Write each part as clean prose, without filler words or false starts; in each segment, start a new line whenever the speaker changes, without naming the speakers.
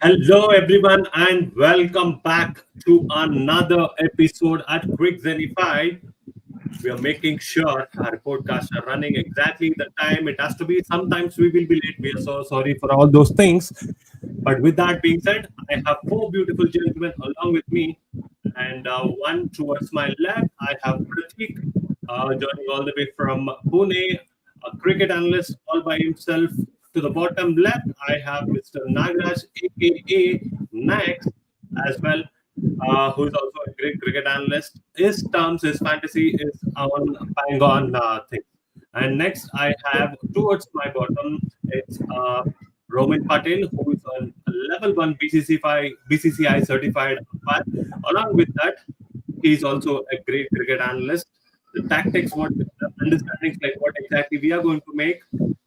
Hello, everyone, and welcome back to another episode at Quick Zenify. We are making sure our podcasts are running exactly the time it has to be. Sometimes we will be late. We are so sorry for all those things. But with that being said, I have four beautiful gentlemen along with me, and one towards my left, I have Pratik, joining all the way from Pune, a cricket analyst all by himself. To the bottom left, I have Mr. Nagraj, aka Nax, as well, who is also a great cricket analyst. His fantasy is on bang on thing. And next, I have towards my bottom, it's Roman Patel, who is on level one BCCI certified umpire. Along with that, he's also a great cricket analyst. The tactics, what the understandings, like what exactly we are going to make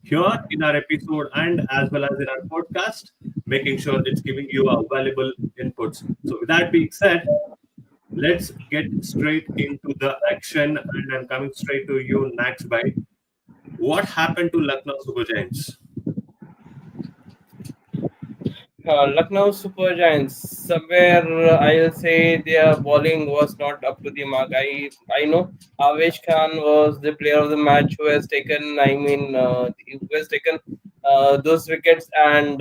here in our episode and as well as in our podcast, making sure it's giving you a valuable inputs. So, with that being said, let's get straight into the action. And I'm coming straight to you next by what happened to Lucknow Super Giants?
Lucknow Super Giants. Somewhere I'll say their bowling was not up to the mark. I know Avesh Khan was the player of the match who has taken. Who has taken those wickets and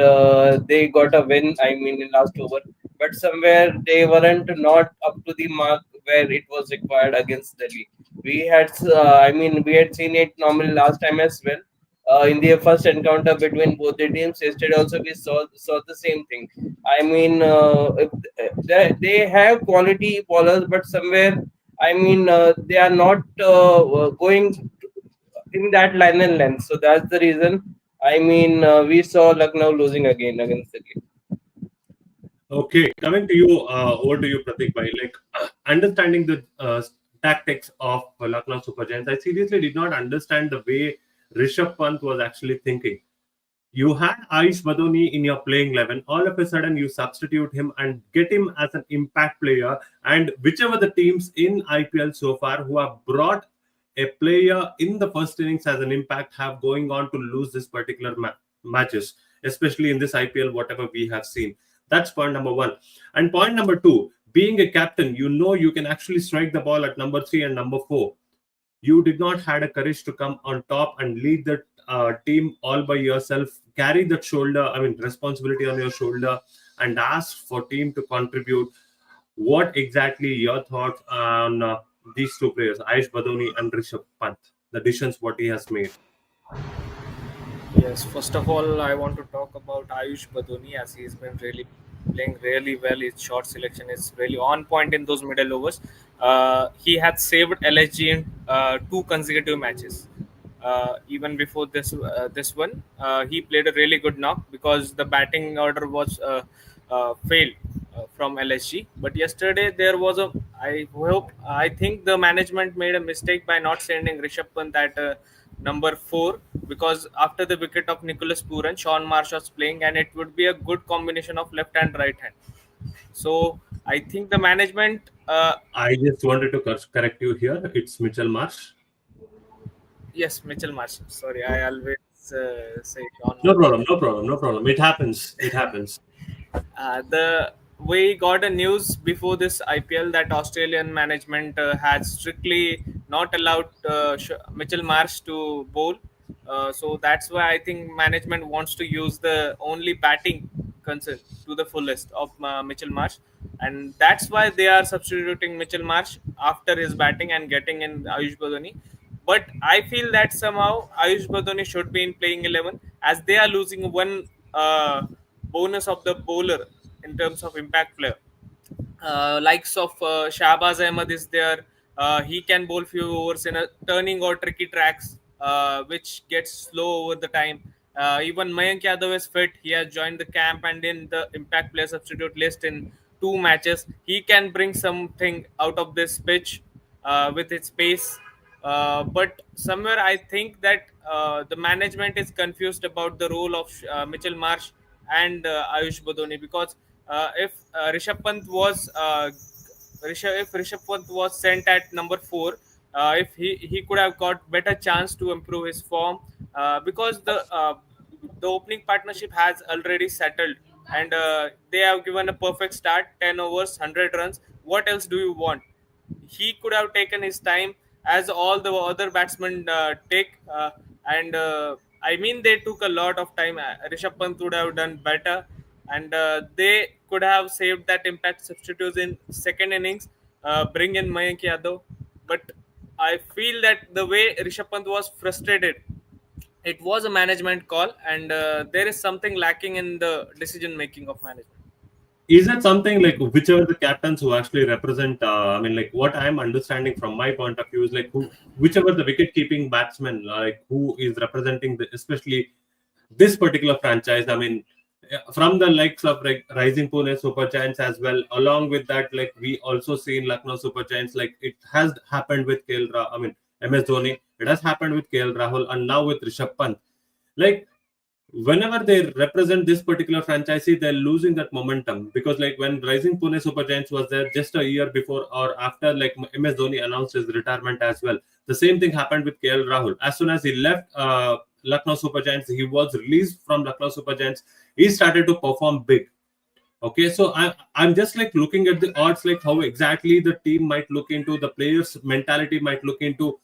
they got a win. In last over, but somewhere they weren't not up to the mark where it was required against Delhi. We had seen it normally last time as well in the first encounter between both the teams. Yesterday also we saw the same thing. They have quality bowlers, but somewhere they are not going in that line and length. So that's the reason. We saw Lucknow losing again against Delhi.
Okay, coming to you, over to you, Pratik bhai. Like understanding the tactics of Lucknow Super Giants, I seriously did not understand the way Rishabh Pant was actually thinking. You had Aish Badoni in your playing 11. All of a sudden, you substitute him and get him as an impact player. And whichever the teams in IPL so far who have brought a player in the first innings as an impact have going on to lose this particular matches, especially in this IPL, whatever we have seen. That's point number one. And point number two, being a captain, you know you can actually strike the ball at number three and number four. You did not had a courage to come on top and lead the team all by yourself, carry that shoulder, responsibility on your shoulder, and ask for team to contribute. What exactly your thoughts on these two players, Aish Badoni and Rishabh Pant, the decisions what he has made?
Yes, first of all, I want to talk about Ayush Badoni as he's been really playing really well. His shot selection is really on point in those middle overs. He had saved LSG in two consecutive matches. Even before this one, he played a really good knock because the batting order was failed from LSG. But yesterday there was a. I think the management made a mistake by not sending Rishabh Pant at number 4 because after the wicket of Nicholas Puran, Sean Marsh was playing, and it would be a good combination of left and right hand. So I think the management.
I just wanted to correct you here. It's Mitchell Marsh.
Yes, Mitchell Marsh. Sorry, I always say Sean
No
Marsh.
problem, no problem, no problem. It happens. It happens.
The we got a news before this IPL that Australian management has strictly not allowed Mitchell Marsh to bowl. So that's why I think management wants to use the only batting concern to the fullest of Mitchell Marsh, and that's why they are substituting Mitchell Marsh after his batting and getting in Ayush Badoni. But I feel that somehow Ayush Badoni should be in playing 11 as they are losing one bonus of the bowler in terms of impact player. Likes of Shahbaz Ahmed is there. He can bowl few overs in a turning or tricky tracks, which gets slow over the time. Even Mayank Yadav is fit. He has joined the camp and in the impact player substitute list in two matches. He can bring something out of this pitch with its pace. But somewhere I think that the management is confused about the role of Mitchell Marsh and Ayush Badoni because if Rishabh Pant was sent at number 4, if he could have got better chance to improve his form because the opening partnership has already settled and they have given a perfect start, 10 overs, 100 runs. What else do you want? He could have taken his time as all the other batsmen take, and I mean they took a lot of time. Rishabh Pant would have done better, and they could have saved that impact substitutes in second innings, bring in Mayank Yadav. But I feel that the way Rishabh Pant was frustrated, it was a management call, and there is something lacking in the decision making of management.
Is that something like whichever the captains who actually represent? I mean, like what I'm understanding from my point of view is like who, whichever the wicket keeping batsman, like who is representing the, especially this particular franchise. I mean, from the likes of like Rising Pune Super Giants as well. Along with that, like we also seen Lucknow Super Giants. Like it has happened with I mean, MS Dhoni. It has happened with KL Rahul, and now with Rishabh Pant. Like whenever they represent this particular franchisee, they're losing that momentum because like when Rising Pune Super Giants was there just a year before or after, like MS Dhoni announced his retirement as well. The same thing happened with KL Rahul. As soon as he left Lucknow Super Giants, he was released from Lucknow Super Giants. He started to perform big. Okay, so I'm just like looking at the odds, like how exactly the team might look into, the players' mentality might look into.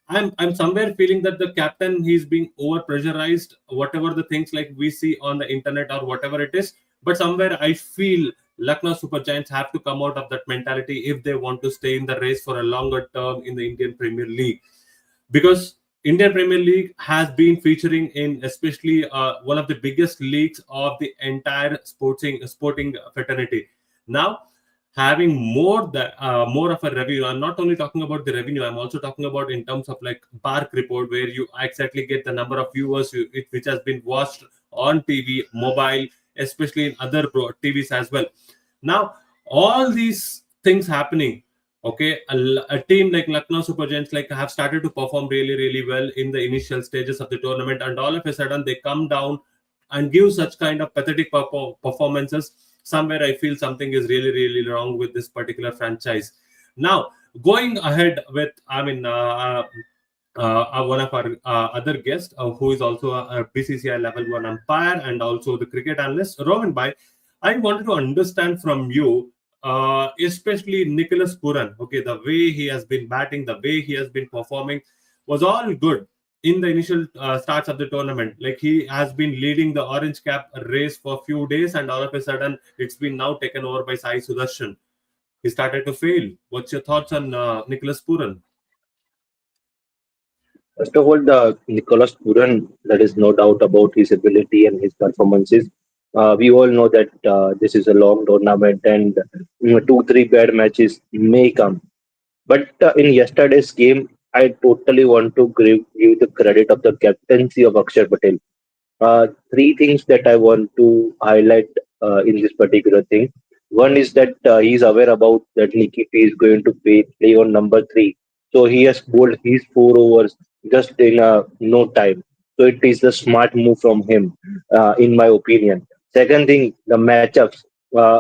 I'm somewhere feeling that the captain, he's being over pressurized, whatever the things like we see on the internet or whatever it is. But somewhere I feel Lucknow Super Giants have to come out of that mentality if they want to stay in the race for a longer term in the Indian Premier League, because Indian Premier League has been featuring in especially one of the biggest leagues of the entire sporting fraternity. Now, having more of a revenue, I'm not only talking about the revenue, I'm also talking about in terms of like Bark report, where you exactly get the number of viewers which has been watched on TV, mobile, especially in other TVs as well. Now, all these things happening. Okay, a team like Lucknow Super Giants like have started to perform really well in the initial stages of the tournament, and all of a sudden they come down and give such kind of pathetic performances. Somewhere I feel something is really wrong with this particular franchise. Now, going ahead with, I mean, one of our other guests, who is also a BCCI level 1 umpire and also the cricket analyst, Rohan Bhai, I wanted to understand from you, especially Nicholas Puran. Okay, the way he has been batting, the way he has been performing was all good in the initial starts of the tournament. Like he has been leading the orange cap race for a few days, and all of a sudden it's been now taken over by Sai Sudarshan. He started to fail. What's your thoughts on Nicholas Puran?
First of all, the Nicholas Puran, there is no doubt about his ability and his performances. We all know that this is a long tournament and two, three bad matches may come. But in yesterday's game, I totally want to give the credit of the captaincy of Akshar Patel. Three things that I want to highlight in this particular thing. One is that he's aware about that Nikki P is going to play on number three. So he has bowled his 4 overs just in no time. So it is a smart move from him, in my opinion. Second thing, the matchups.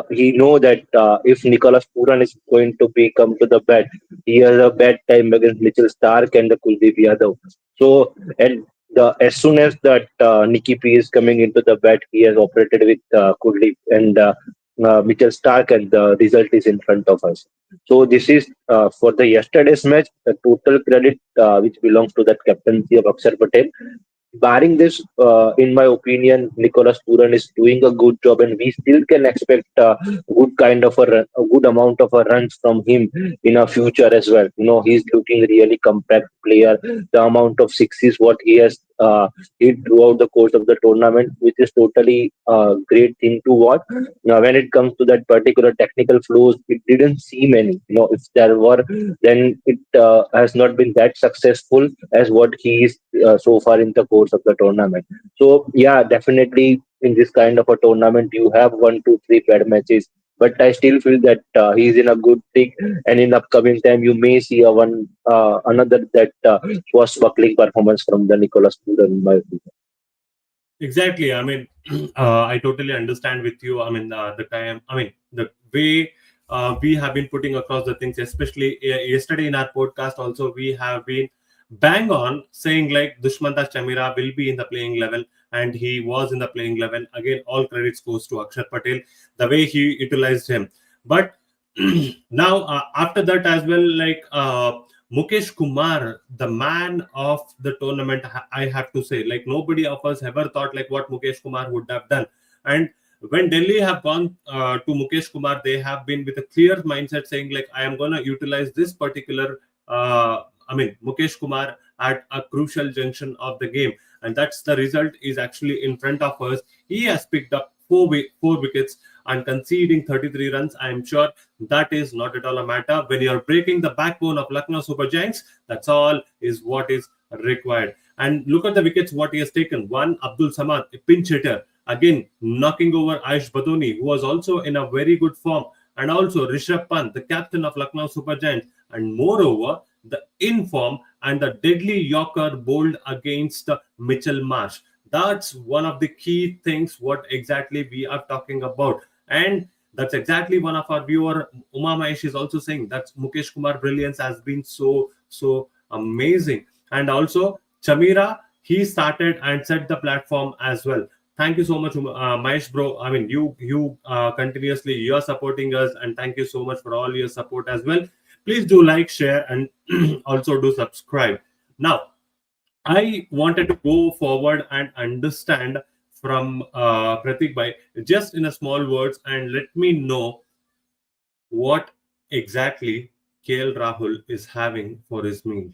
He know that if Nicholas Puran is going to be come to the bat, he has a bad time against Mitchell Stark and the Kuldeep Yadav. So and as soon as that Nikki P is coming into the bat, he has operated with Kuldeep and Mitchell Stark, and the result is in front of us. So this is for the yesterday's match. The total credit which belongs to that captaincy of Akshar Patel. Barring this, in my opinion, Nicholas Puran is doing a good job, and we still can expect good kind of a good amount of a runs from him in a future as well. You know, he's looking really compact player. The amount of sixes what he has hit throughout the course of the tournament, which is totally great thing to watch. Now, when it comes to that particular technical flows, it didn't seem any. You know, if there were, then it has not been that successful as what he is so far in the course of the tournament. So yeah, definitely in this kind of a tournament, you have one, two, three bad matches. But I still feel that he's in a good thing, and in upcoming time, you may see a one another that swashbuckling performance from the Nicholas Puran, in my opinion.
Exactly. I mean, I totally understand with you. I mean, the time. I mean, the way we have been putting across the things, especially yesterday in our podcast. Also, we have been bang on saying like Dushmanta Chamira will be in the playing level, and he was in the playing 11. Again, all credits goes to Akshar Patel, the way he utilized him. But now after that as well, like Mukesh Kumar, the man of the tournament, I have to say, like nobody of us ever thought like what Mukesh Kumar would have done. And when Delhi have gone to Mukesh Kumar, they have been with a clear mindset saying like I am going to utilize this particular Mukesh Kumar at a crucial junction of the game, and that's the result is actually in front of us. He has picked up four wickets and conceding 33 runs. I am sure that is not at all a matter. When you're breaking the backbone of Lucknow Super Giants, that's all is what is required. And look at the wickets what he has taken. One, Abdul Samad, a pinch hitter, again knocking over Aish Badoni, who was also in a very good form, and also Rishabh Pant, the captain of Lucknow Super Giants, and moreover the inform and the deadly Yorker bowled against Mitchell Marsh. That's one of the key things what exactly we are talking about. And that's exactly one of our viewer Uma Mahesh is also saying that Mukesh Kumar brilliance has been so amazing. And also Chamira, he started and set the platform as well. Thank you so much, Mahesh bro. I mean, you continuously you're supporting us, and thank you so much for all your support as well. Please do like, share, and also do subscribe. Now, I wanted to go forward and understand from Pratik Bhai just in a small words, and let me know what exactly KL Rahul is having for his meal.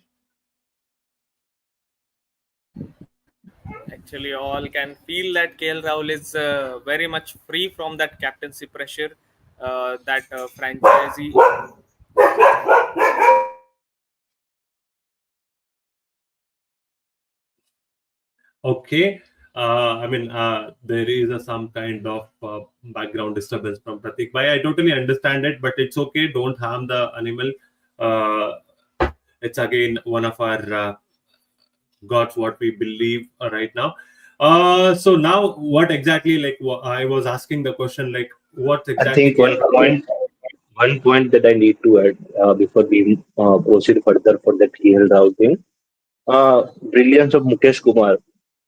Actually, all can feel that KL Rahul is very much free from that captaincy pressure that franchisee.
Okay. There is some kind of background disturbance from Pratik Bhai. I totally understand it, but it's okay. Don't harm the animal. Uh, it's again one of our gods, what we believe right now. So now, what exactly, like, I was asking the question, like, what
I
exactly
think
can.
one point that I need to add before we proceed further for the TL Rao thing. Brilliance of Mukesh Kumar.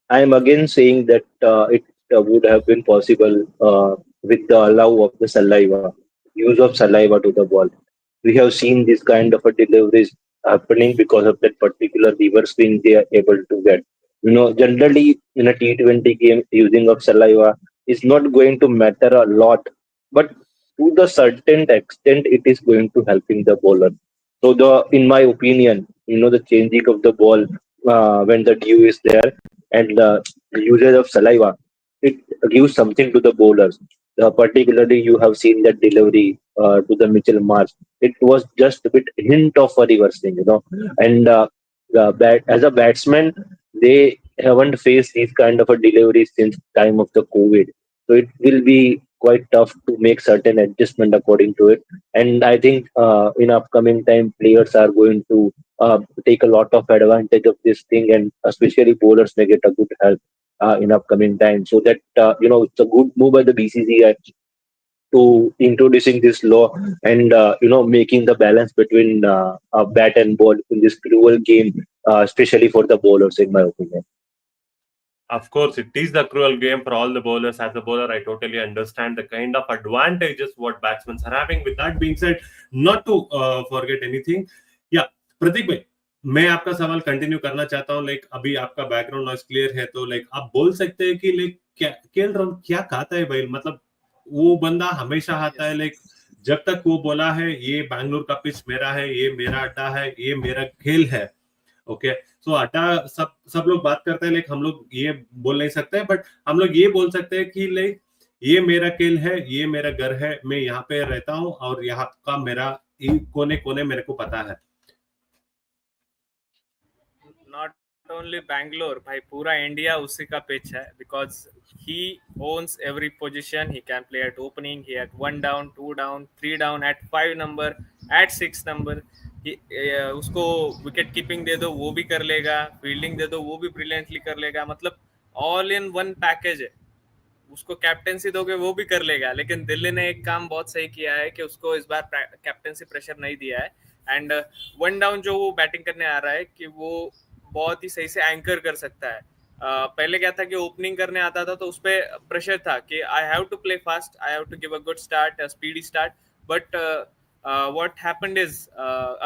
I am again saying that it would have been possible with the allow of the saliva, use of saliva to the ball. We have seen this kind of a deliveries happening because of that particular reverse swing they are able to get. Generally in a T20 game, using of saliva is not going to matter a lot, but to the certain extent, it is going to helping the bowler. So in my opinion, the changing of the ball when the dew is there and the usage of saliva, it gives something to the bowlers. Particularly, you have seen that delivery to the Mitchell Marsh. It was just a bit hint of a reversing. And as a batsman, they haven't faced these kind of a delivery since time of the COVID. So it will be quite tough to make certain adjustment according to it. And I think in upcoming time, players are going to take a lot of advantage of this thing, and especially bowlers may get a good help in upcoming time. So that it's a good move by the BCCI to introducing this law and making the balance between bat and ball in this cruel game, especially for the bowlers, in my opinion.
Of course, it is the cruel game for all the bowlers. As a bowler, I totally understand the kind of advantages what batsmen are having. With that being said, not to forget anything. Yeah, प्रतीक भाई, मैं आपका सवाल continue करना चाहता हूँ. Like अभी आपका background noise clear है, तो लाइक आप बोल सकते हैं कि लाइक केएल राहुल क्या खाता है भाई. मतलब वो बंदा हमेशा आता है, लाइक जब तक वो बोला है ये बैंगलोर का पिच मेरा है, ये मेरा अड्डा है, ये मेरा खेल है. ओके, सो अड्डा सब लोग बात करते हैं, लाइक हम लोग ये बोल नहीं सकते, बट हम लोग ये बोल सकते हैं कि लाइक ये मेरा खेल है, ये मेरा घर है, मैं यहाँ पे रहता हूँ और यहाँ का मेरा कोने कोने मेरे को पता है.
Not only Bangalore, भाई पूरा इंडिया उसी का पिच है, because he owns every position. He can play at opening, he at 1 down, 2 down, 3 down, at 5 number, at 6 number. उसको विकेट कीपिंग दे दो वो भी कर लेगा, फील्डिंग दे दो वो भी ब्रिलियंटली कर लेगा. मतलब ऑल इन वन पैकेज है. उसको कैप्टेंसी दोगे वो भी कर लेगा. लेकिन दिल्ली ने एक काम बहुत सही किया है कि उसको इस बार कैप्टेंसी प्रेशर नहीं दिया है. एंड 1 डाउन जो वो बैटिंग करने आ रहा है कि वो बहुत ही सही से एंकर कर सकता है. पहले क्या था कि ओपनिंग करने आता था तो उस पर प्रेशर था कि I have to play fast, I have to give a good start, a speedy start. But what happened is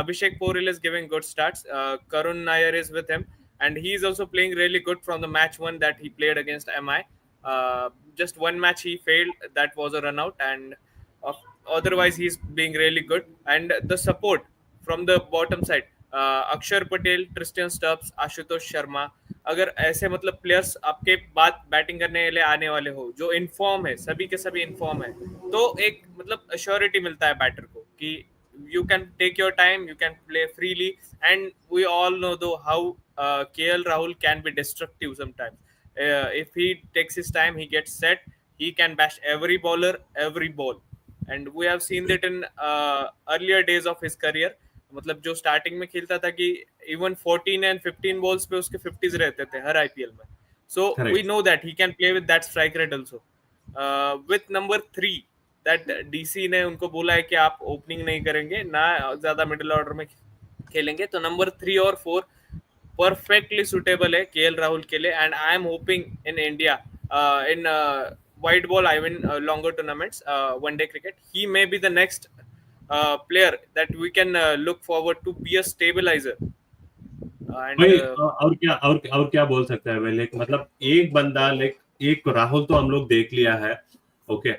Abhishek Poril is giving good starts. Karun Nair is with him, and he is also playing really good from the match one that he played against MI. Just one match he failed, that was a run out, and uh, otherwise he's being really good. And the support from the bottom side, अक्षर Patel, ट्रिस्टियन stubs, Ashutosh Sharma, अगर ऐसे मतलब players आपके बाद batting करने के लिए आने वाले हो जो इनफॉर्म है, सभी के सभी इनफॉर्म है, तो एक मतलब अश्योरिटी मिलता है बैटर को कि you can take your time, you can play freely. And we all know though how KL Rahul can be destructive sometimes. If he takes his time, he gets set, he can bash every bowler, every ball. And we have seen that in earlier days of his career. मतलब जो starting में खेलता था कि even 14 and 15 balls पे उसके 50s रहते थे हर आईपीएल में. So we know that he can play with that strike rate also. With number 3 that DC ने उनको बोला है कि आप ओपनिंग नहीं करेंगे ना, ज्यादा मिडिल ऑर्डर में खेलेंगे, तो नंबर 3 और 4 परफेक्टली सुटेबल है केएल राहुल के लिए. And I am hoping in India in white ball, I mean longer tournaments, one day cricket, he may be the next player that we can look forward to be a stabilizer. And
भाई और क्या बोल सकते हैं भाई, like मतलब एक बंदा, लाइक एक राहुल तो हम लोग देख लिया है. ओके,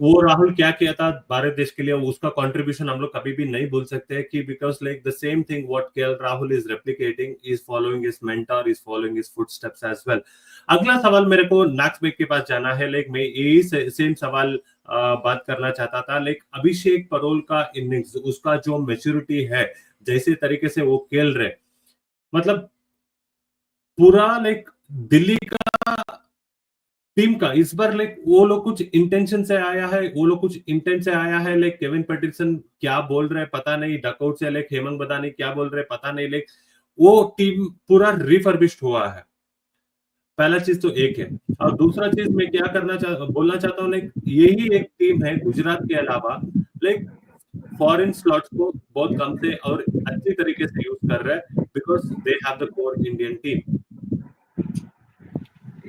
वो राहुल क्या किया था भारत देश के लिए, उसका कंट्रीब्यूशन हम लोग कभी भी नहीं भूल सकते कि because like the same thing what K L Rahul is replicating, is following his mentor, is following his footsteps as well. अगला सवाल मेरे को नाक्स बेग के पास जाना है. लाइक मैं यही सेम सवाल बात करना चाहता था. लाइक अभिषेक परोल का इनिंग्स, उसका जो मैच्योरिटी है, जैसे तरीके से वो खेल रहे, मतलब पूरा लाइक दिल्ली का टीम का इस बार लाइक वो लोग कुछ इंटेंशन से आया है, वो लोग कुछ इंटेंट से आया है. लाइक केविन पैटिंसन क्या बोल रहे हैं पता नहीं, डकआउट से लाइक हेमंत बदानी क्या बोल रहे हैं पता नहीं, लाइक वो टीम पूरा रिफर्बिश्ड हुआ है. पहला चीज तो एक है. और दूसरा चीज मैं क्या बोलना चाहता हूँ, लाइक यही एक टीम है गुजरात के अलावा, लाइक फॉरेन स्लॉट्स को बहुत कम से और अच्छी तरीके से यूज कर रहे हैं because they have the core Indian team.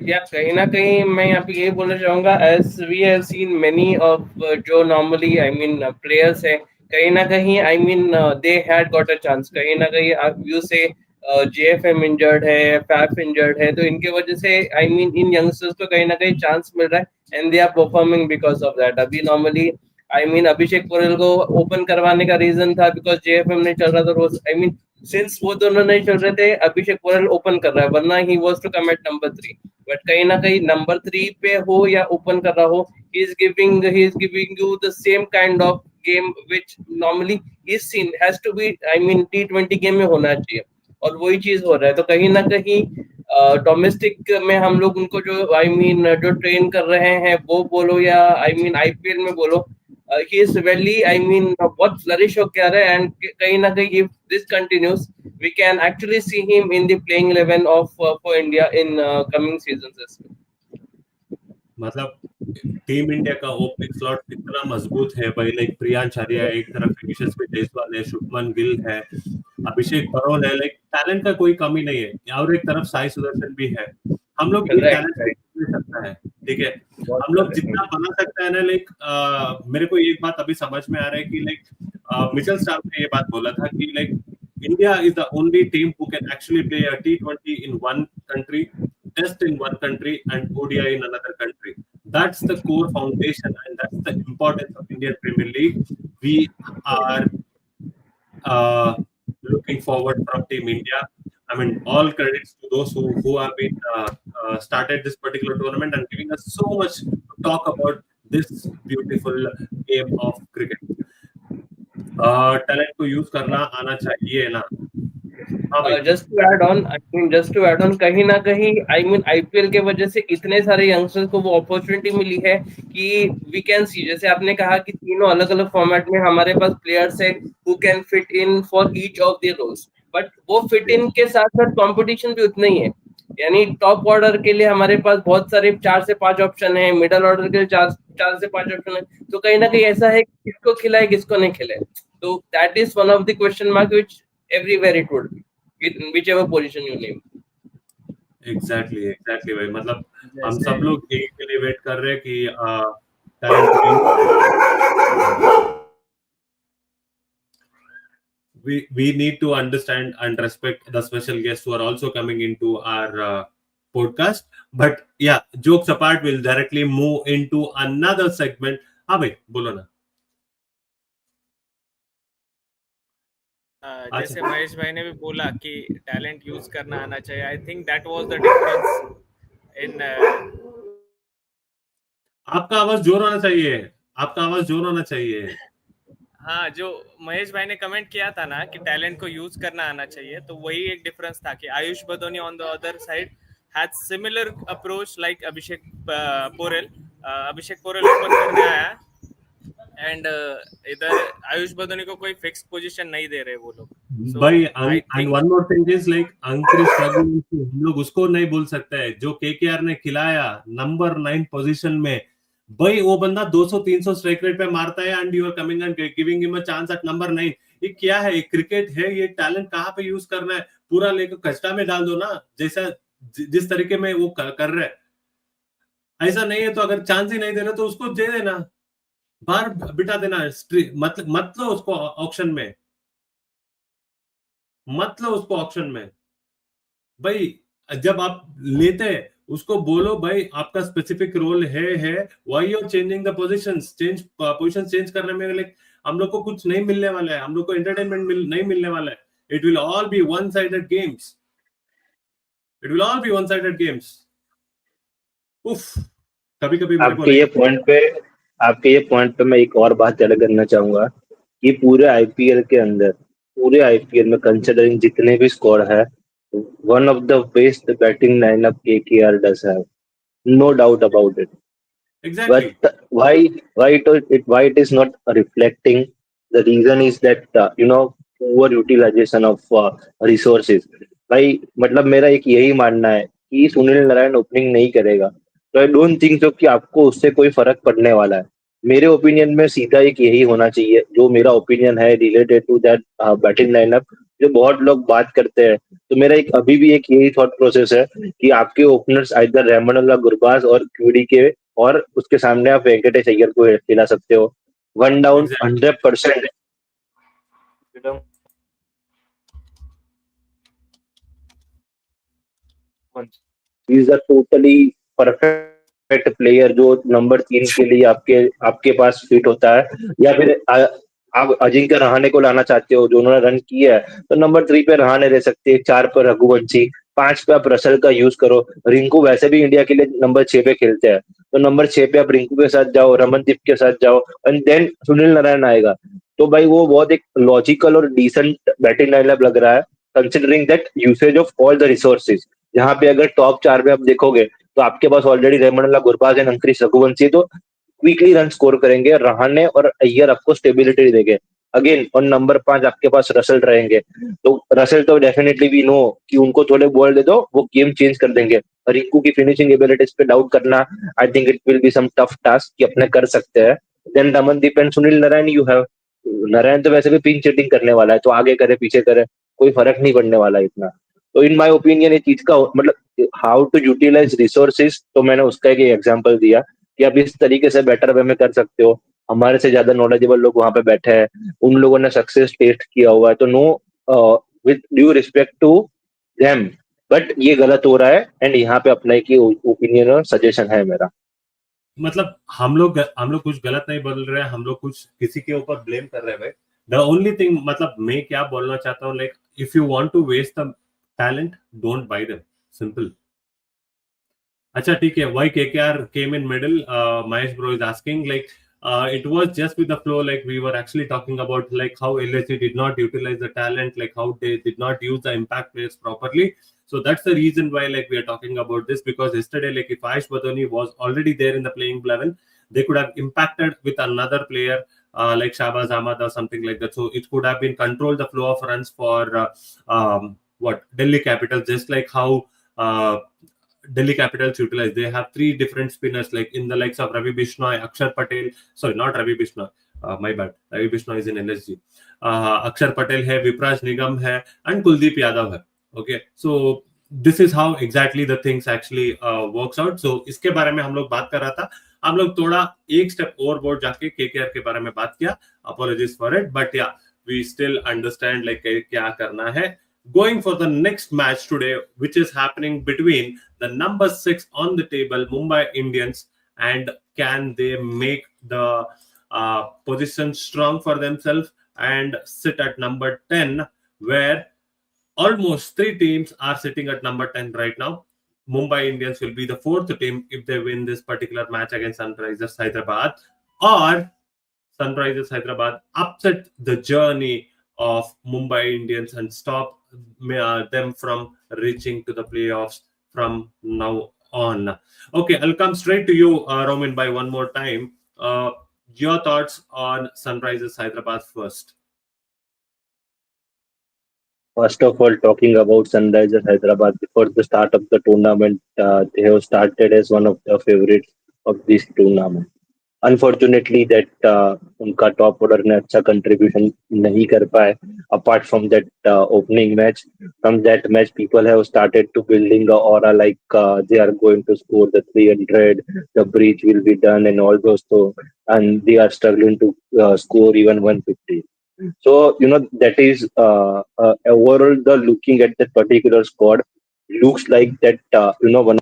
या कहीं ना कहीं मैं यहाँ पे ये बोलना चाहूंगा, as we have seen many of जो नॉर्मली आई मीन प्लेयर्स है, कहीं ना कहीं I mean they had got a chance. कहीं ना कहीं यू से जेएफएम इंजर्ड है, फैफ इंजर्ड है, तो इनके वजह से आई मीन इन यंगस्टर्स को कहीं ना कहीं चांस मिल रहा है and they are performing because of that. अभी normally I mean Abhishek Porel को ओपन करवाने का रीजन था बिकॉज जेएफएम नहीं चल रहा था रोज. आई मीन सिंस वो दोनों नहीं चल रहे थे, अभिषेक पोरेल ओपन कर रहा है, वरना he was to come at number 3. But कहीं ना कहीं नंबर 3 पे हो या ओपन कर रहा हो, he is giving you the same kind of game which normally is seen has to be I mean T20 game में होना चाहिए, और वही चीज हो रहा है. तो कहीं ना कहीं डोमेस्टिक में हम लोग उनको जो आई मीन जो ट्रेन कर रहे हैं वो बोलो या आई मीन आईपीएल में बोलो, he is really I mean बहुत फ्लरिश हो क्या रहा है. एंड कहीं ना कहीं if this continues we can actually see him in the playing 11 of for India in coming seasons as well.
मतलब टीम इंडिया का ओपनिंग स्लॉट कितना मजबूत है भाई. लाइक प्रियांश आर्या एक तरफ, यशस्वी जायसवाल है, शुभमन गिल है, अभिषेक परोल है. लाइक टैलेंट का कोई कमी नहीं है. और एक तरफ साई सुदर्शन भी है. हम लोग ये टैलेंट ले सकता है, ठीक है, हम लोग जितना बना सकते हैं ना. लाइक मेरे को एक बात अभी समझ में आ रहा है कि लाइक मिचेल स्टार्क ने ये बात बोला था कि like India is the only team who can actually play a T20 in one country, test in one country and ODI in another country. That's the core foundation and that's the importance of Indian Premier League. We are looking forward from Team India. I mean, all credits to those who have been started this particular tournament and giving us so much to talk about this beautiful game of cricket. Talent को use करना आना चाहिए ना.
just to add on, I mean just to add on, कहीं ना कहीं I mean IPL के वजह से इतने सारे यंगस्टर्स को वो अपॉर्चुनिटी मिली है कि वी कैन सी, जैसे आपने कहा कि तीनों अलग अलग फॉर्मेट में हमारे पास प्लेयर्स है who can fit in for each of the roles. But वो फिट इन के साथ साथ कंपटीशन भी उतना ही है. यानी टॉप ऑर्डर के लिए हमारे पास बहुत सारे 4 से 5 ऑप्शन है, मिडिल ऑर्डर के लिए 4 से 5 ऑप्शन है. तो कहीं ना कहीं ऐसा है कि किसको खिलाए किसको नहीं खिलाए. तो that is one of the question mark which everywhere it would be, in whichever position you name.
Exactly exactly भाई, मतलब हम
जैसे
सब लोग यही के लिए वेट कर रहे हैं कि टैलेंट को use we need to understand and respect the special guests who are also coming into our podcast. But yeah, jokes apart, we'll directly move into another segment. हाँ भाई बोलो ना. अच्छा,
जैसे महेश भाई ने भी बोला कि टैलेंट यूज करना आना चाहिए, I think that was the difference in
आपका आवाज जोर होना चाहिए. आपका आवाज जोर होना चाहिए.
हाँ, जो महेश भाई ने कमेंट किया था ना कि टैलेंट को यूज करना आना चाहिए, तो वही एक डिफरेंस था कि Ayush Badoni on the other side had similar approach like Abhishek Porel. Abhishek Porel open करने आया एंड इधर आयुष बदोनी को कोई फिक्स पोजीशन नहीं दे रहे वो लोग. सो
भाई
I
and
think
one more thing is like Angkrish Raghuvanshi, हम लोग उसको नहीं भूल सकते हैं जो केकेआर ने खिलाया नंबर 9 पोजीशन में. भाई वो बंदा 200-300 स्ट्राइक रेट पे मारता है and you are coming and giving him a chance at number 9. ये क्या है? ये क्रिकेट है? ये टैलेंट कहाँ पे यूज करना है? पूरा लेकर कचरा में डाल दो ना, जैसा जिस तरीके में वो कर रहे हैं. ऐसा नहीं है तो अगर चांस ही नहीं दे रहे तो उसको दे देना, बाहर बिठा देना. मत लो उसको ऑक्शन में, मत लो उसको ऑक्शन में. भाई जब आप लेते हैं उसको बोलो भाई आपका स्पेसिफिक रोल है. Why you are changing the positions? Position change करने में लाइक हम लोग को कुछ नहीं मिलने वाला है, हम लोग को एंटरटेनमेंट नहीं मिलने वाला है. It will all B one sided games. It will all B one sided games. उफ, कभी कभी मेरे को
आपके
लाइक
ये पॉइंट पे आपके ये पॉइंट पे मैं एक और बात ऐड करना चाहूंगा कि पूरे आईपीएल में कंसिडरिंग जितने भी स्कोर है, one of the best batting lineup KKR does have, no doubt about it.
Exactly.
But why it is not reflecting? The reason is that poor utilization of resources. भाई मतलब मेरा एक यही मानना है कि सुनील नारायण ओपनिंग नहीं करेगा तो आई डोंट थिंक सो कि आपको उससे कोई फर्क पड़ने वाला है. मेरे ओपिनियन में सीधा एक यही होना चाहिए, जो मेरा ओपिनियन है related to that batting lineup, जो बहुत लोग बात करते हैं. तो मेरा एक अभी भी एक यही थॉट प्रोसेस है कि आपके ओपनर्स आइदर रहमानुल्लाह गुरबाज और क्यूडी के, और उसके सामने आप वेंकटेश अय्यर को खिला सकते हो. One down
exactly.
100%. Is a totally perfect player जो नंबर 3 के लिए आपके आपके पास फिट होता है. या फिर आप अजिंक्य रहाणे को लाना चाहते हो जो उन्होंने रन किया है, तो नंबर 3 पे रहाणे रह सकते हैं, 4 पर रघुवंशी, 5 पे आप रसल का यूज करो. रिंकू वैसे भी इंडिया के लिए नंबर 6 पे खेलते हैं, तो नंबर 6 पे आप रिंकू के साथ जाओ, रमनदीप के साथ जाओ, एंड देन सुनील नारायण आएगा. तो भाई वो बहुत एक लॉजिकल और डिसेंट बैटिंग लाइनअप लग रहा है, considering that usage of all the resources. यहाँ पे अगर टॉप 4 में आप देखोगे तो आपके पास ऑलरेडी रेमंडला गुरबाज एंड अंक्रिश रघुवंशी तो क्विकली रन स्कोर करेंगे. रहाणे और अय्यर आपको स्टेबिलिटी देंगे. अगेन और नंबर 5 आपके पास रसल रहेंगे, तो रसल तो डेफिनेटली वी नो कि उनको थोड़े बॉल दे दो वो गेम चेंज कर देंगे. रिंकू की फिनिशिंग एबिलिटीज पे डाउट करना, I think it will be some tough task कि अपने कर सकते हैं. Then Ramandeep and Sunil Narine you have. Narine तो वैसे भी पिंच हिटिंग करने वाला है, तो आगे करे पीछे करे कोई फर्क नहीं पड़ने वाला इतना. तो इन माय ओपिनियन ये चीज का मतलब हाउ टू यूटिलाइज रिसोर्सेज, तो मैंने उसका एक एग्जांपल दिया कि आप इस तरीके से बेटर वे में कर सकते हो. हमारे से ज्यादा नॉलेजेबल लोग वहां पे बैठे हैं, उन लोगों ने सक्सेस टेस्ट किया हुआ है, तो no, with due respect to them, but ये गलत हो रहा है. एंड यहाँ पे अपना एक ओपिनियन और सजेशन है मेरा.
मतलब हम लोग कुछ गलत नहीं बोल रहे हैं, हम लोग कुछ किसी के ऊपर ब्लेम कर रहे हैं भाई. द ओनली थिंग, मतलब मैं क्या बोलना चाहता हूँ, like if you want to waste the talent, don't buy them. Simple. अच्छा ठीक है. Why KKR came in middle? Mahesh bro is asking. Like it was just with the flow. Like we were actually talking about like how LSG did not utilize the talent, like how they did not use the impact players properly. So that's the reason why like we are talking about this, because yesterday like if Ayush Badoni was already there in the playing 11, they could have impacted with another player like Shahbaz Ahmad or something like that. So it could have been controlled the flow of runs for what Delhi Capitals, just like how. Delhi Capitals utilize. They have three different spinners, like in the likes of Ravi Bishnoi, Akshar Patel. Sorry, not Ravi Bishnoi. My bad. Ravi Bishnoi is in LSG. Akshar Patel है, विपराज निगम है, and Kuldeep Yadav है. Okay, so this is how exactly the things actually works out. So इसके बारे में हम लोग बात कर रहा था. हम लोग थोड़ा एक स्टेप ओवरबोर्ड जाके केकेआर के बारे में बात किया. Apologies for it, but yeah, we still understand like क्या करना है. Going for the next match today, which is happening between the number 6 on the table, Mumbai Indians, and can they make the position strong for themselves and sit at number 10, where almost 3 teams are sitting at number 10 right now. Mumbai Indians will be the 4th team if they win this particular match against Sunrisers Hyderabad, or Sunrisers Hyderabad upset the journey of Mumbai Indians and stop them from reaching to the playoffs from now on. Okay, I'll come straight to you, Roman, by one more time. Your thoughts on Sunrisers Hyderabad first.
First of all, talking about Sunrisers Hyderabad, before the start of the tournament, they have started as one of the favorites of this tournament. Unfortunately, that उनका top order ने अच्छा contribution नहीं कर पाए. Apart from that opening match, from that match, people have started to building a aura like they are going to score the 300, the breach will be done, and all those. So, and they are struggling to score even 150. So that is overall the looking at that particular squad looks like that one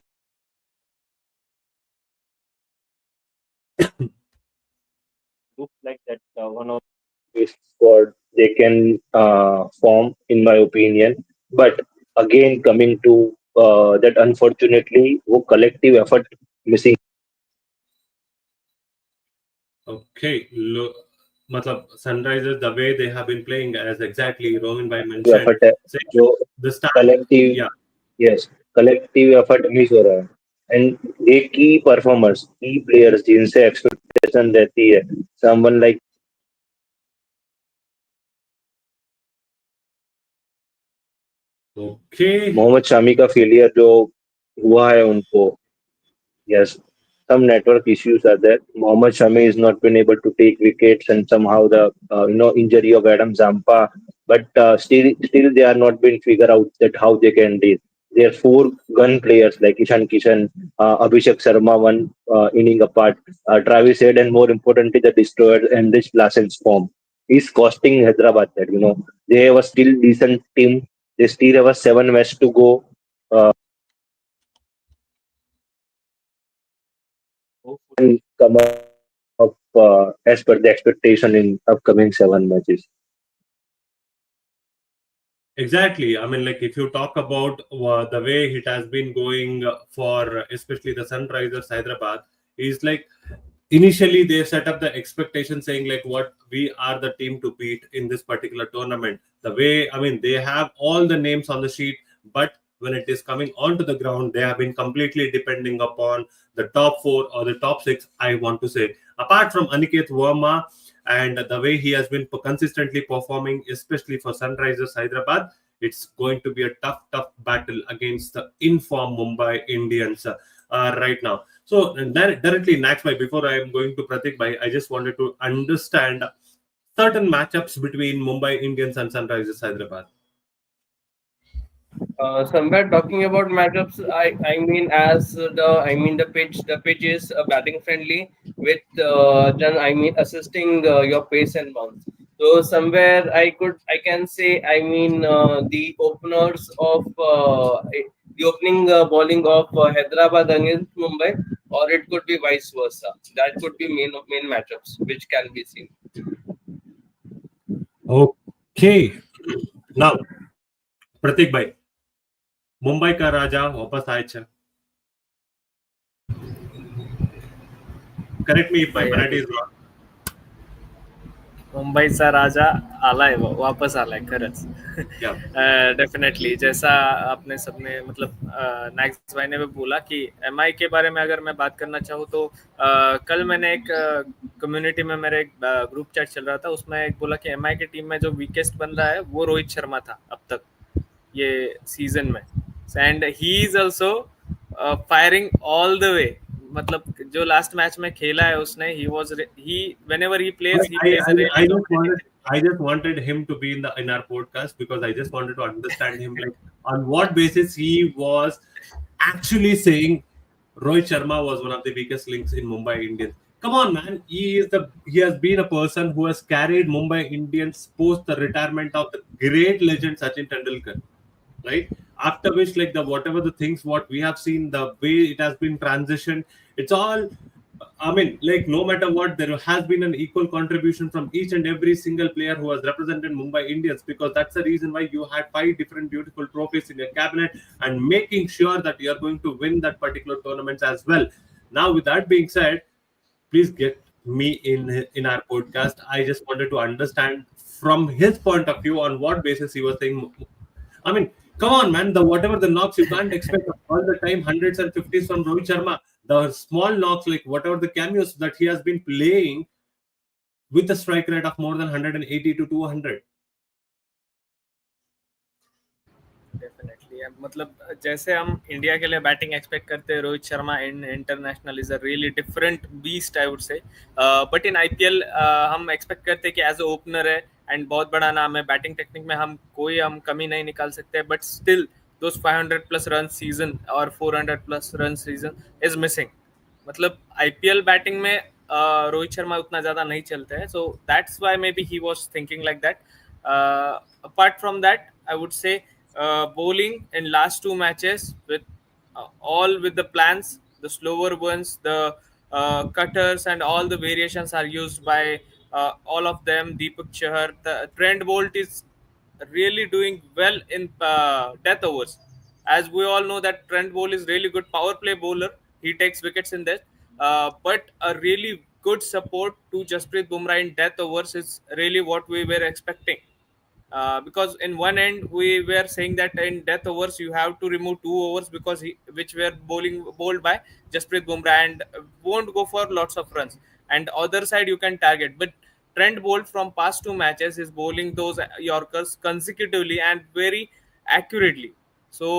looks like that one of the best squad they can form, in my opinion. But again, coming to that, unfortunately, वो collective effort missing.
Okay, मतलब Sunrisers, the way they have been playing, as exactly Roman Bhai mentioned,
effort है, जो
the start,
collective,
yeah,
yes, collective effort miss हो रहा है. And ये की performers, की प्लेयर्स जिनसे एक्सपेक्टेशन रहती है, someone like
okay,
Mohammed Shami का फेलियर जो हुआ है उनको, yes, some network issues are there. Mohammad Shami is not been able to take wickets, and somehow the injury of Adam Zampa, but still they are not been figure out that how they can deal. There are four gun players like Ishan Kishan, Abhishek Sharma, one inning apart, Travis Head, and more importantly the destroyer and this Larsen's form is costing Hyderabad that they have a still decent team. They still have a 7 match to go. And come up as per the expectation in upcoming 7 matches.
exactly. I mean, like if you talk about the way it has been going for especially the Sunrisers Hyderabad, is like initially they set up the expectation saying like what we are the team to beat in this particular tournament. The way, I mean, they have all the names on the sheet, but when it is coming onto the ground, they have been completely depending upon the top 4 or the top 6, I want to say. Apart from Aniket Verma and the way he has been consistently performing, especially for Sunrisers Hyderabad, it's going to be a tough battle against the informed Mumbai Indians right now. So directly, Nax Bhai, before I am going to Pratik Bhai, I just wanted to understand certain matchups between Mumbai Indians and Sunrisers Hyderabad.
Somewhere talking about matchups, I mean as the pitch is batting friendly with then I mean assisting your pace and bounce. So somewhere I can say the openers of the opening bowling of Hyderabad against Mumbai, or it could be vice versa. That could be main matchups which can be seen.
Okay. Now, Pratik Bhai, Mumbai का राजा वापस आए छे. Correct me if my Marathi is wrong.
मुंबईचा राजा आलाय, वापस आलाय खरंच. Definitely जैसा आपने सबने मतलब नेक्स्ट भाई ने भी बोला कि एमआई के बारे में अगर मैं बात करना चाहूँ तो कल मैंने एक कम्युनिटी में मेरे एक ग्रुप चैट चल रहा था, उसमें एक बोला कि एमआई की टीम में जो वीकेस्ट बन रहा है वो रोहित शर्मा था अब तक ये सीजन में, and he is also firing all the way. मतलब जो लास्ट मैच में खेला है उसने, whenever he plays, he plays
I just wanted him to be in our podcast because I just wanted to understand him like On what basis he was actually saying Rohit Sharma was one of the weakest links in Mumbai Indians? Come on, man. He has been a person who has carried Mumbai Indians post the retirement of the great legend Sachin Tendulkar, right? After which, like the whatever the things what we have seen, the way it has been transitioned, it's all. I mean, like no matter what, there has been an equal contribution from each and every single player who has represented Mumbai Indians, because that's the reason why you had five different beautiful trophies in your cabinet and making sure that you are going to win that particular tournaments as well. Now, with that being said, please get me in our podcast. I just wanted to understand from his point of view on what basis he was saying. I mean, come on, man. The whatever the knocks, you can't expect all the time hundreds and fifties from Rohit Sharma. The small knocks, like whatever the cameos that he has been playing with a strike rate of more than 180 to 200.
Definitely मतलब जैसे हम India के लिए batting expect करते हैं, Rohit Sharma in international is a really different beast I would say. But in IPL हम expect करते हैं कि एज अ ओपनर है एंड बहुत बड़ा नाम है, बैटिंग टेक्निक में हम कमी नहीं निकाल सकते, but still those 500 plus run season और 400 plus run season is missing. मतलब आईपीएल बैटिंग में रोहित शर्मा उतना ज्यादा नहीं चलते हैं, so that's why may be he was thinking like that. Apart from that I would say bowling in last two matches with all with the plans, the slower ones, the cutters and all the variations are used by all of them. Deepak Chahar, the Trent Bolt is really doing well in death overs. As we all know that Trent Bolt is really good power play bowler. He takes wickets in that. But a really good support to Jasprit Bumrah in death overs is really what we were expecting. Because in one end we were saying that in death overs you have to remove 2 overs because which were bowled by Jasprit Bumrah and won't go for lots of runs, and other side you can target. But Trent Bolt from past two matches is bowling those Yorkers consecutively and very accurately, so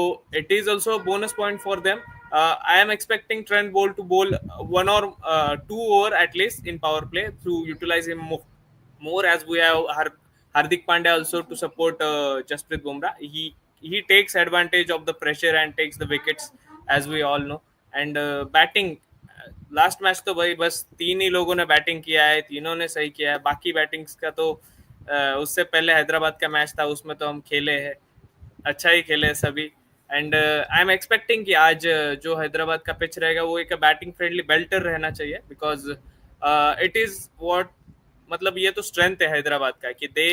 it is also a bonus point for them. I am expecting Trent Bolt to bowl 1 or 2 over at least in power play to utilize him more, as we have Hardik Pandya also to support Jasprit Bumrah. He takes advantage of the pressure and takes the wickets, as we all know. And batting, last match तो भाई बस 3 ही लोगों ने batting किया है, तीनों ने सही किया है. बाकी बैटिंग्स का तो उससे पहले हैदराबाद का मैच था, उसमें तो हम खेले हैं, अच्छा ही खेले सभी. एंड आई एम एक्सपेक्टिंग कि आज जो हैदराबाद का पिच रहेगा वो एक बैटिंग फ्रेंडली बेल्टर रहना चाहिए, बिकॉज इट इज व्हाट, मतलब ये तो स्ट्रेंथ है हैदराबाद का कि they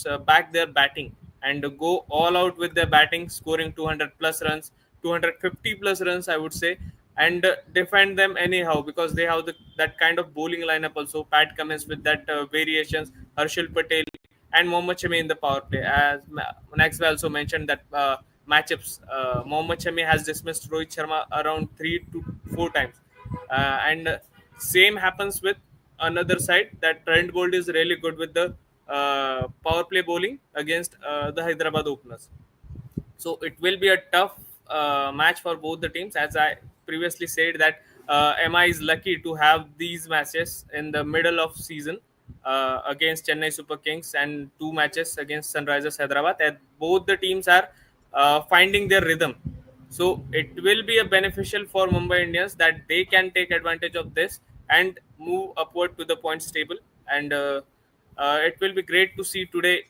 back their batting and go all out with their batting, scoring 200 plus runs, 250 plus runs I would say, and defend them anyhow, because they have that kind of bowling lineup also. Pat Cummins with that variations, Harshal Patel and Mohammad Shami in the power play. As Maxwell also mentioned that matchups, Mohammad Shami has dismissed Rohit Sharma around 3 to 4 times, and same happens with another side, that Trent Bolt is really good with the power play bowling against the Hyderabad openers. So it will be a tough match for both the teams. As I previously said that MI is lucky to have these matches in the middle of season against Chennai Super Kings and 2 matches against Sunrisers Hyderabad, and both the teams are finding their rhythm. So it will be a beneficial for Mumbai Indians that they can take advantage of this and move upward to the points table. And it will be great to see today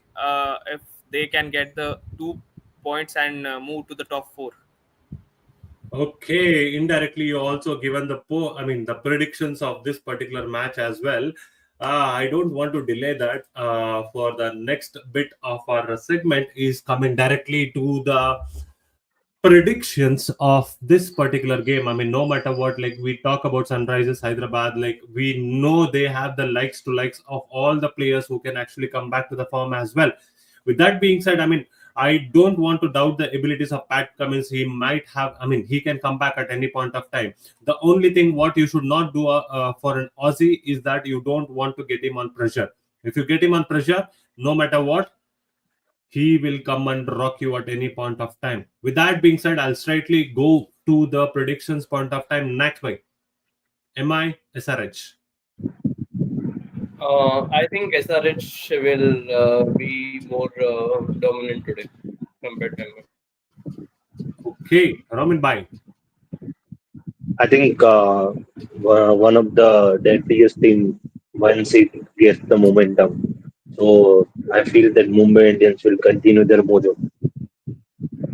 if they can get the 2 points and move to the top 4.
Okay, indirectly you also given the predictions of this particular match as well. I don't want to delay that. For the next bit of our segment is coming directly to the predictions of this particular game. I mean, no matter what, like we talk about Sunrisers Hyderabad, like we know they have the likes to likes of all the players who can actually come back to the form as well. With that being said, I mean, I don't want to doubt the abilities of Pat Cummins. He might have, I mean, he can come back at any point of time. The only thing what you should not do for an Aussie is that you don't want to get him on pressure. If you get him on pressure, no matter what, he will come and rock you at any point of time. With that being said, I'll straightly go to the predictions point of time next week. MI SRH.
I think SRH will be more dominant today compared to MI.
Okay, Ramin Bhai.
I think one of the deadliest team once it gets the momentum. So I feel that Mumbai Indians will continue their mojo.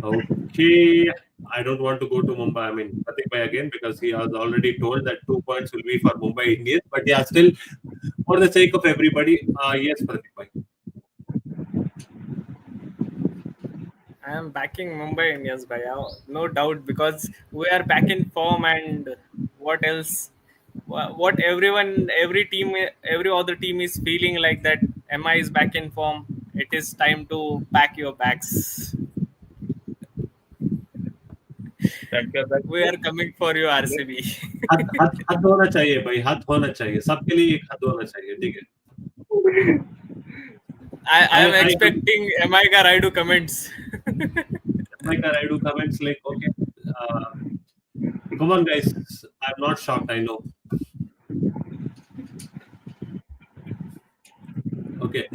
Okay, I don't want to go to Mumbai. I mean, Pratik Bhai again because he has already told that 2 points will be for Mumbai Indians. But yeah, still, for the sake of everybody, yes, Pratik Bhai.
I am backing Mumbai Indians by no doubt because we are back in form and what else? What everyone, every team, every other team is feeling like that. MI is back in form. It is time to pack your bags.
That you're back.
We are coming for you, RCB.
हाथ हाथ हाथ होना चाहिए भाई, हाथ होना चाहिए, सबके लिए एक हाथ होना चाहिए, ठीक है?
I am
I do.
expecting MI ka Raidu comments.
Like I do comments like, okay, uh, come on guys, I'm not shocked. I know. Okay.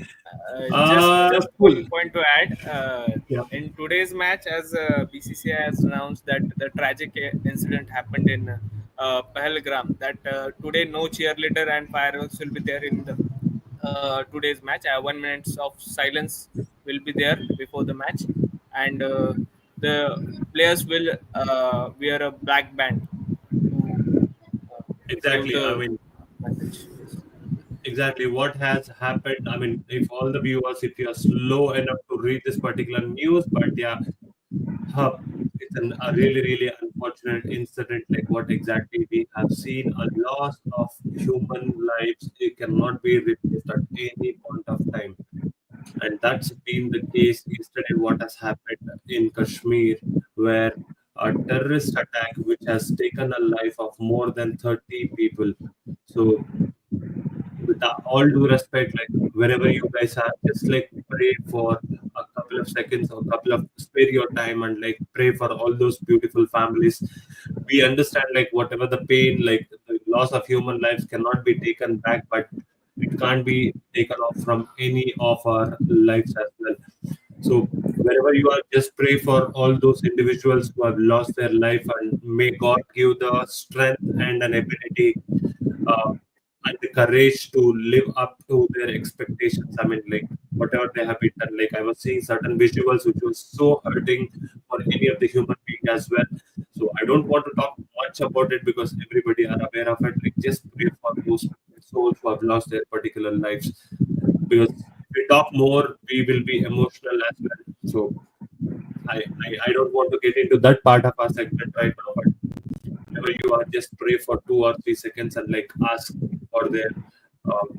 Just
Cool.
one point to add.
Yeah.
In today's match, as BCCI has announced that the tragic incident happened in Pahalgram, that today no cheerleader and fireworks will be there in the today's match. 1 minute of silence will be there before the match, and the players will wear a black band to give
Exactly. I
the
mean,
message.
exactly what has happened. I mean, if all the viewers, if you are slow enough to read this particular news, but yeah, huh, it's a really, really unfortunate incident. Like what exactly we have seen, a loss of human lives. It cannot be replaced at any point of time. And that's been the case yesterday. What has happened in Kashmir, where a terrorist attack which has taken a life of more than 30 people. So with all due respect, like wherever you guys are, just like pray for a couple of seconds or couple of spare your time and like pray for all those beautiful families. We understand like whatever the pain, like the loss of human lives cannot be taken back, but it can't be taken off from any of our lives as well. So wherever you are, just pray for all those individuals who have lost their life, and may God give the strength and an ability uh, and the courage to live up to their expectations. I mean, like whatever they have been done. Like I was seeing certain visuals which was so hurting for any of the human being as well. So I don't want to talk much about it because everybody are aware of it. Like just pray for those souls who have lost their particular lives. Because if we talk more, we will be emotional as well. So I don't want to get into that part of our segment right now, but whenever you are, just pray for 2 or 3 seconds and like ask for their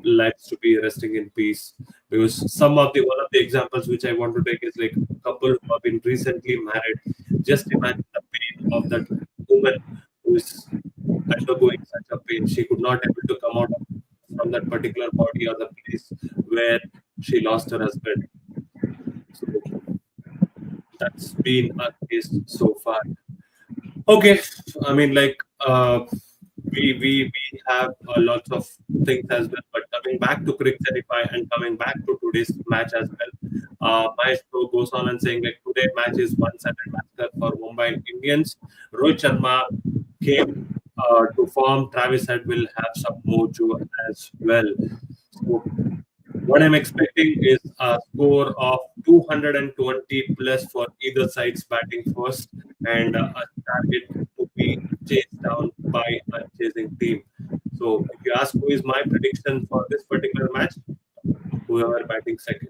lives to be resting in peace. Because some of the one of the examples which I want to take is like a couple who have been recently married. Just imagine the pain of that woman who is undergoing such a pain. She could not able to come out from that particular body or the place where she lost her husband. So that's been our case so far. Okay, I mean, like we have lots of things as well. But coming back to Cricket and coming back to today's match as well, Maestro goes on and saying like today match is one-sided massacre for Mumbai Indians. Rohit Sharma came to form. Travis Head will have some mojo as well. So what I'm expecting is a score of 220 plus for either side's batting first, and a target to be chased down by a chasing team. So, if you ask who is my prediction for this particular match, whoever batting second.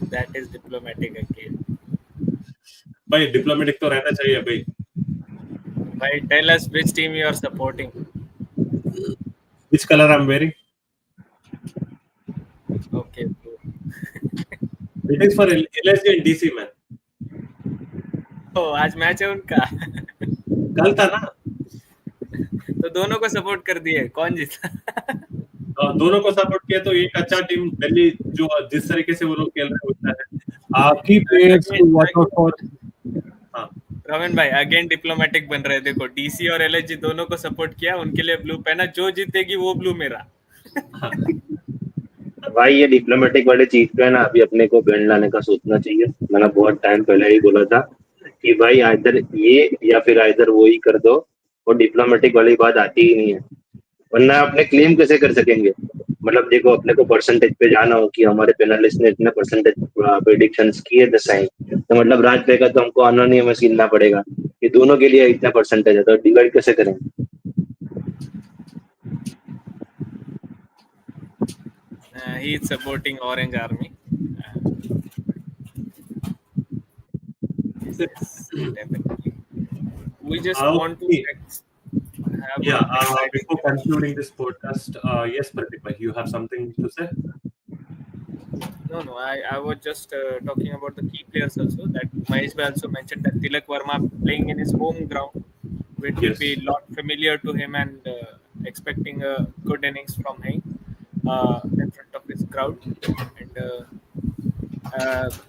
That is diplomatic again.
भाई diplomatic तो रहना चाहिए भाई.
Bhai, tell us which team you are supporting.
Which color I'm wearing?
Okay.
It is for LSG and DC man.
तो आज match है उनका.
कल था ना.
तो दोनों को सपोर्ट कर दिए. कौन जीता?
दोनों को सपोर्ट किया तो एक अच्छा टीम दिल्ली जो जिस तरीके से वो लोग खेल रहे होता है. की players to watch out for. हाँ.
रमन भाई अगेन डिप्लोमेटिक बन रहे. देखो डीसी और एलएसजी दोनों को सपोर्ट किया. उनके लिए ब्लू पहना. जो जीतेगी वो ब्लू मेरा.
भाई ये डिप्लोमेटिक वाली चीज पे है ना, अभी अपने को बैंड लाने का सोचना चाहिए। मैंने बहुत टाइम पहले ही बोला था कि भाई आइदर ये या फिर आइदर वो ही कर दो, और डिप्लोमेटिक वाली बात आती ही नहीं है। वरना अपने क्लेम कैसे कर सकेंगे? मतलब देखो, अपने को परसेंटेज पे जाना हो कि हमारे पेनलिस्ट ने इतने परसेंटेज प्रेडिक्शंस किए द साइन, तो मतलब राज पे का तो हमको अनोनिमस गिनना पड़ेगा कि दोनों के लिए इतना परसेंटेज है, तो डिवाइड कैसे करेंगे?
He is supporting Orange Army. Yes, yes, definitely. We just want to
Okay.
have
Yeah.
a exciting
Before
match.
concluding this podcast, yes, Pratik, you have something to say?
No, no, I was just talking about the key players also. That Mahesh Bhai also mentioned that Tilak Verma playing in his home ground, it will be
Yes.
a lot familiar to him and expecting a good innings from him in front of his crowd. And uh,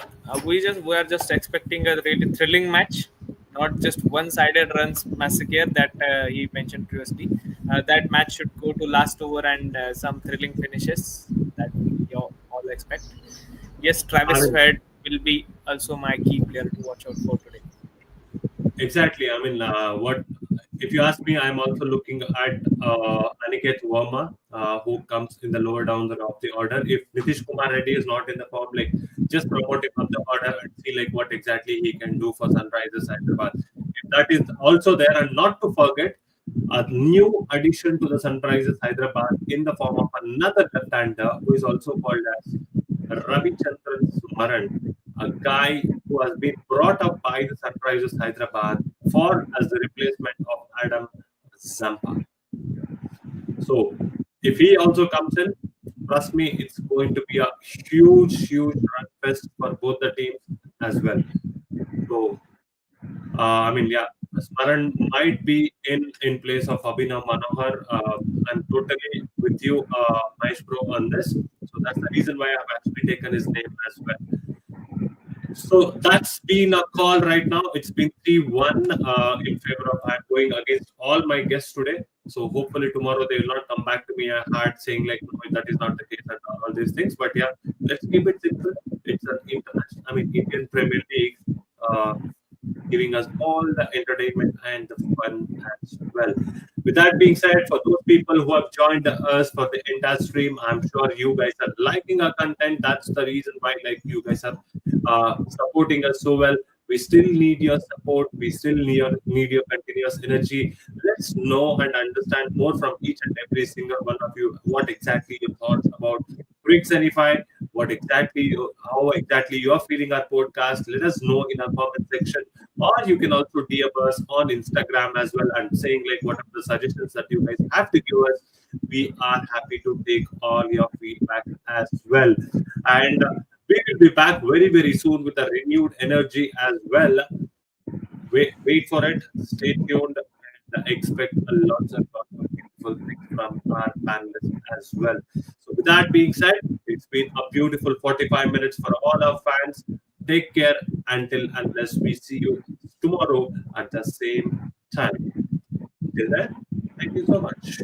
we are just expecting a really thrilling match, not just one-sided runs massacre that he mentioned previously. That match should go to last over and some thrilling finishes that we all expect. Yes,
I
Travis
mean,
Head will be also my key player to watch out for today.
exactly. I mean, what if you ask me? I'm also looking at Aniket Verma, who comes in the lower down of the order. If Nitish Kumar Reddy is not in the form, like just promote him up the order and see like what exactly he can do for Sunrisers Hyderabad. If that is also there, and not to forget a new addition to the Sunrisers Hyderabad in the form of another left-hander who is also called as Ravichandran Sumaran, a guy who has been brought up by the Sunrisers Hyderabad for as the replacement of Adam Zampa. So if he also comes in, trust me, it's going to be a huge run fest for both the teams as well. So I mean, yeah, Smaran might be in place of Abhinav Manohar. I'm totally with you, Mahesh Bro, on this. So that's the reason why I've actually taken his name as well. So that's been a call right now. It's been 3-1 in favor of I'm going against all my guests today. So hopefully tomorrow they will not come back to me hard saying like no, that is not the case and all these things. But yeah, let's keep it simple. It's an international, I mean Indian Premier League. Uh, Giving us all the entertainment and the fun as well. With that being said, for those people who have joined us for the entire stream, I'm sure you guys are liking our content. That's the reason why, like, you guys are supporting us so well. We still need your support. We still need your continuous energy. Let's know and understand more from each and every single one of you. What exactly your thoughts about Bricks Anyfy? How exactly you are feeling our podcast? Let us know in our comment section, or you can also DM us on Instagram as well and saying like what are the suggestions that you guys have to give us. We are happy to take all your feedback as well. And we will be back very soon with a renewed energy as well. Wait for it. Stay tuned and expect lots of beautiful things from our panelists as well. So, with that being said, it's been a beautiful 45 minutes for all our fans. Take care until unless we see you tomorrow at the same time. Till then, thank you so much.